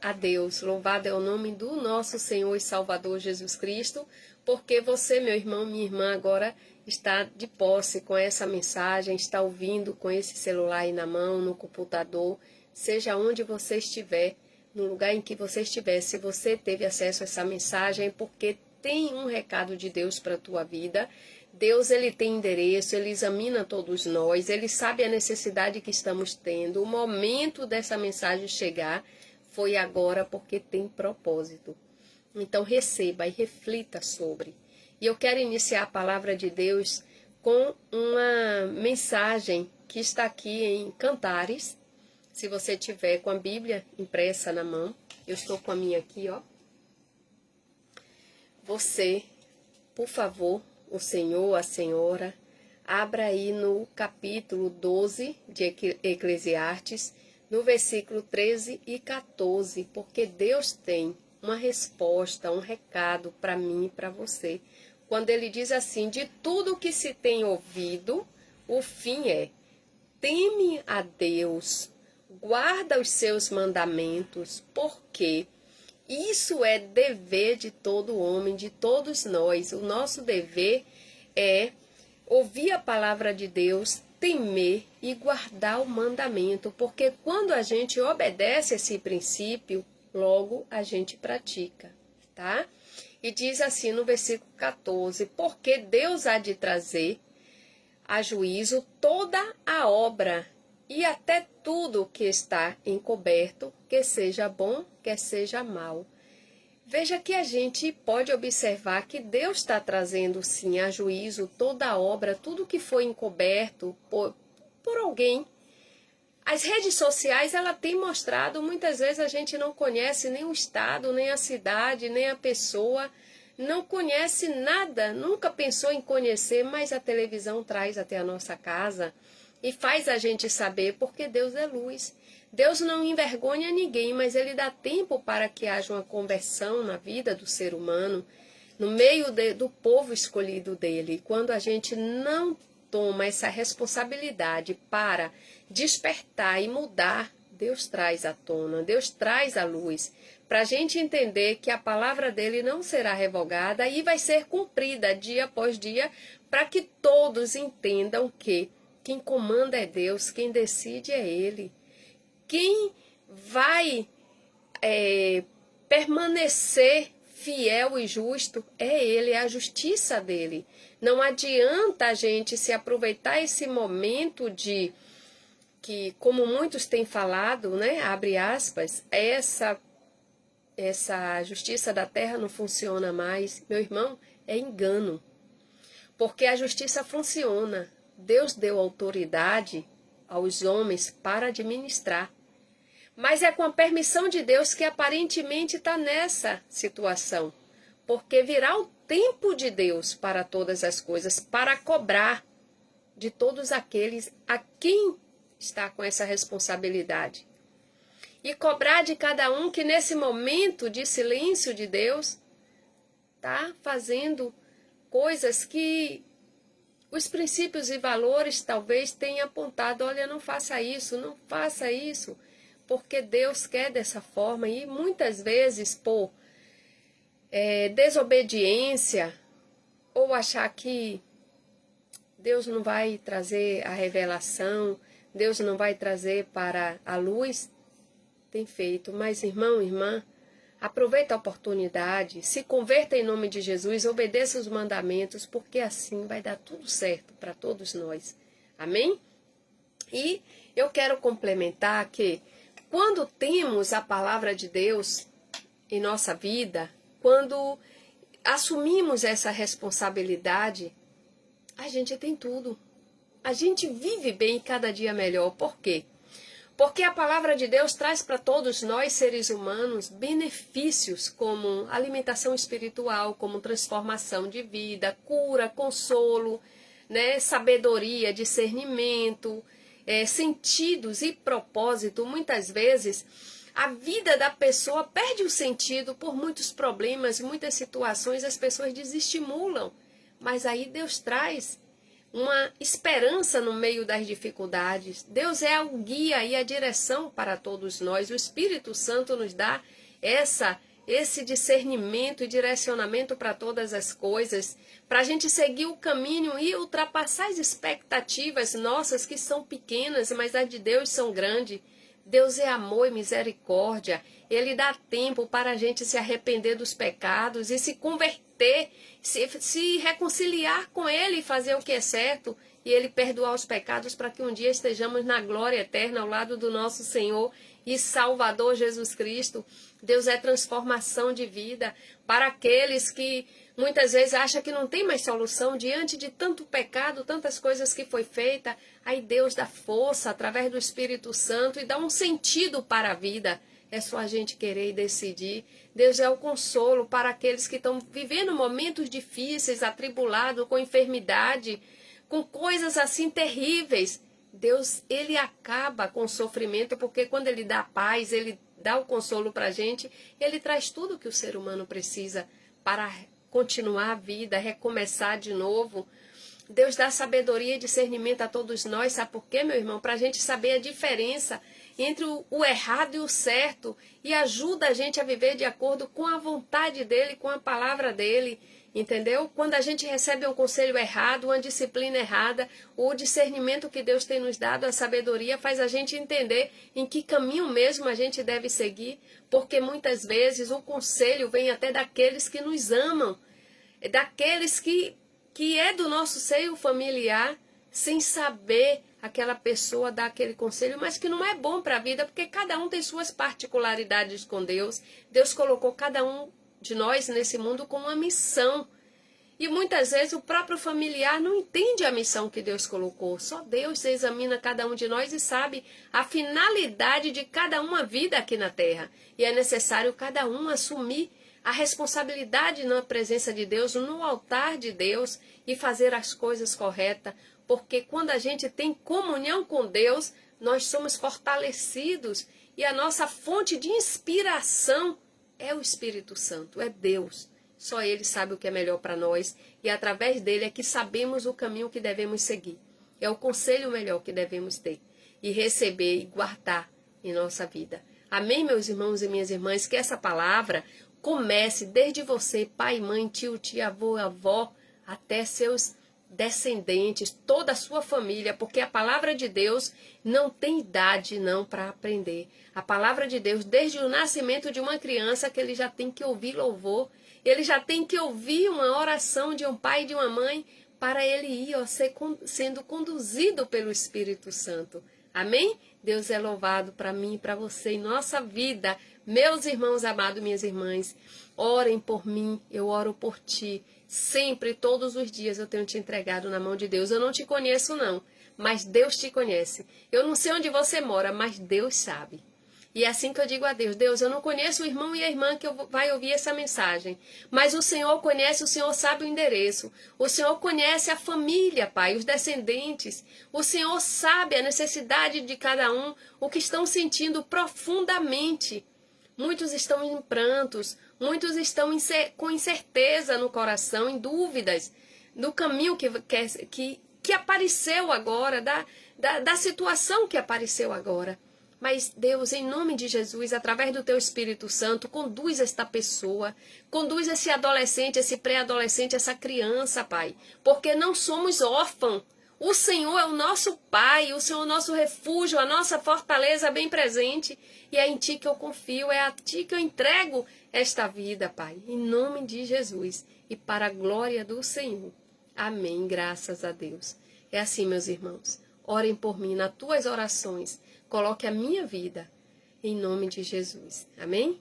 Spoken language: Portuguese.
A Deus, louvado é o nome do nosso Senhor e Salvador Jesus Cristo, porque você, meu irmão, minha irmã, agora está de posse com essa mensagem, está ouvindo com esse celular aí na mão, no computador, seja onde você estiver, no lugar em que você estiver, se você teve acesso a essa mensagem, é porque tem um recado de Deus para a tua vida. Deus, ele tem endereço, ele examina todos nós, ele sabe a necessidade que estamos tendo, o momento dessa mensagem chegar foi agora porque tem propósito. Então receba e reflita sobre. E eu quero iniciar a palavra de Deus com uma mensagem que está aqui em Cantares. Se você tiver com a Bíblia impressa na mão, eu estou com a minha aqui, ó. Você, por favor, o senhor, a senhora, abra aí no capítulo 12 de Eclesiastes, no versículo 13 e 14, porque Deus tem uma resposta, um recado para mim e para você. Quando ele diz assim, de tudo que se tem ouvido, o fim é, teme a Deus, guarda os seus mandamentos, porque isso é dever de todo homem, de todos nós. O nosso dever é ouvir a palavra de Deus, temer e guardar o mandamento, porque quando a gente obedece esse princípio, logo a gente pratica, tá? E diz assim no versículo 14, porque Deus há de trazer a juízo toda a obra e até tudo que está encoberto, quer seja bom, quer seja mal. Veja que a gente pode observar que Deus está trazendo sim a juízo toda a obra, tudo que foi encoberto por alguém. As redes sociais, ela tem mostrado, muitas vezes a gente não conhece nem o estado, nem a cidade, nem a pessoa, não conhece nada, nunca pensou em conhecer, mas a televisão traz até a nossa casa e faz a gente saber, porque Deus é luz. Deus não envergonha ninguém, mas ele dá tempo para que haja uma conversão na vida do ser humano, no meio do povo escolhido dele. Quando a gente não toma essa responsabilidade para despertar e mudar, Deus traz à tona, Deus traz à luz, para a gente entender que a palavra dele não será revogada e vai ser cumprida dia após dia, para que todos entendam que quem comanda é Deus, quem decide é ele. Quem vai permanecer fiel e justo é ele, é a justiça dele. Não adianta a gente se aproveitar esse momento de que, como muitos têm falado, né, abre aspas, essa justiça da terra não funciona mais. Meu irmão, é engano. Porque a justiça funciona. Deus deu autoridade aos homens para administrar. Mas é com a permissão de Deus que aparentemente está nessa situação. Porque virá o tempo de Deus para todas as coisas, para cobrar de todos aqueles a quem está com essa responsabilidade. E cobrar de cada um que nesse momento de silêncio de Deus está fazendo coisas que os princípios e valores talvez tenham apontado, olha, não faça isso, não faça isso, porque Deus quer dessa forma e muitas vezes por desobediência ou achar que Deus não vai trazer a revelação, Deus não vai trazer para a luz, tem feito. Mas irmão, irmã, aproveita a oportunidade, se converta em nome de Jesus, obedeça os mandamentos, porque assim vai dar tudo certo para todos nós. Amém? E eu quero complementar que quando temos a palavra de Deus em nossa vida, quando assumimos essa responsabilidade, a gente tem tudo. A gente vive bem cada dia melhor. Por quê? Porque a palavra de Deus traz para todos nós, seres humanos, benefícios como alimentação espiritual, como transformação de vida, cura, consolo, né, sabedoria, discernimento, sentidos e propósito. Muitas vezes a vida da pessoa perde o sentido por muitos problemas, muitas situações, as pessoas desestimulam. Mas aí Deus traz uma esperança no meio das dificuldades. Deus é o guia e a direção para todos nós. O Espírito Santo nos dá esse discernimento e direcionamento para todas as coisas, para a gente seguir o caminho e ultrapassar as expectativas nossas, que são pequenas, mas as de Deus são grandes. Deus é amor e misericórdia. Ele dá tempo para a gente se arrepender dos pecados e se converter, se reconciliar com Ele e fazer o que é certo, e Ele perdoar os pecados para que um dia estejamos na glória eterna ao lado do nosso Senhor e Salvador Jesus Cristo. Deus é transformação de vida para aqueles que muitas vezes acham que não tem mais solução diante de tanto pecado, tantas coisas que foi feita. Aí Deus dá força através do Espírito Santo e dá um sentido para a vida. É só a gente querer e decidir. Deus é o consolo para aqueles que estão vivendo momentos difíceis, atribulados, com enfermidade, com coisas assim terríveis. Deus, Ele acaba com o sofrimento, porque quando Ele dá paz, Ele dá o consolo para a gente, Ele traz tudo o que o ser humano precisa para continuar a vida, recomeçar de novo. Deus dá sabedoria e discernimento a todos nós, sabe por quê, meu irmão? Para a gente saber a diferença entre o errado e o certo, e ajuda a gente a viver de acordo com a vontade dEle, com a palavra dEle, entendeu? Quando a gente recebe um conselho errado, uma disciplina errada, o discernimento que Deus tem nos dado, a sabedoria, faz a gente entender em que caminho mesmo a gente deve seguir, porque muitas vezes o conselho vem até daqueles que nos amam, daqueles que é do nosso seio familiar, sem saber aquela pessoa dar aquele conselho, mas que não é bom para a vida, porque cada um tem suas particularidades com Deus. Deus colocou cada um de nós nesse mundo com uma missão. E muitas vezes o próprio familiar não entende a missão que Deus colocou. Só Deus examina cada um de nós e sabe a finalidade de cada uma vida aqui na terra. E é necessário cada um assumir a responsabilidade na presença de Deus, no altar de Deus, e fazer as coisas corretas. Porque quando a gente tem comunhão com Deus, nós somos fortalecidos. E a nossa fonte de inspiração é o Espírito Santo, é Deus. Só Ele sabe o que é melhor para nós. E através dele é que sabemos o caminho que devemos seguir. É o conselho melhor que devemos ter. E receber e guardar em nossa vida. Amém, meus irmãos e minhas irmãs? Que essa palavra comece desde você, pai, mãe, tio, tia, avô, avó, até seus descendentes, toda a sua família, porque a palavra de Deus não tem idade não para aprender. A palavra de Deus, desde o nascimento de uma criança, que ele já tem que ouvir louvor, ele já tem que ouvir uma oração de um pai e de uma mãe, para ele ir sendo conduzido pelo Espírito Santo. Amém? Deus é louvado para mim e para você em nossa vida. Meus irmãos amados, minhas irmãs, orem por mim, eu oro por ti. Sempre, todos os dias eu tenho te entregado na mão de Deus. Eu não te conheço não, mas Deus te conhece. Eu não sei onde você mora, mas Deus sabe. E é assim que eu digo a Deus: Deus, eu não conheço o irmão e a irmã que vai ouvir essa mensagem, mas o Senhor conhece, o Senhor sabe o endereço. O Senhor conhece a família, Pai, os descendentes. O Senhor sabe a necessidade de cada um, o que estão sentindo profundamente. Muitos estão em prantos, muitos estão com incerteza no coração, em dúvidas do caminho que apareceu agora, da situação que apareceu agora. Mas Deus, em nome de Jesus, através do Teu Espírito Santo, conduz esta pessoa, conduz esse adolescente, esse pré-adolescente, essa criança, Pai, porque não somos órfãos. O Senhor é o nosso Pai, o Senhor é o nosso refúgio, a nossa fortaleza bem presente. E é em Ti que eu confio, é a Ti que eu entrego esta vida, Pai. Em nome de Jesus e para a glória do Senhor. Amém, graças a Deus. É assim, meus irmãos. Orem por mim nas tuas orações. Coloque a minha vida em nome de Jesus. Amém?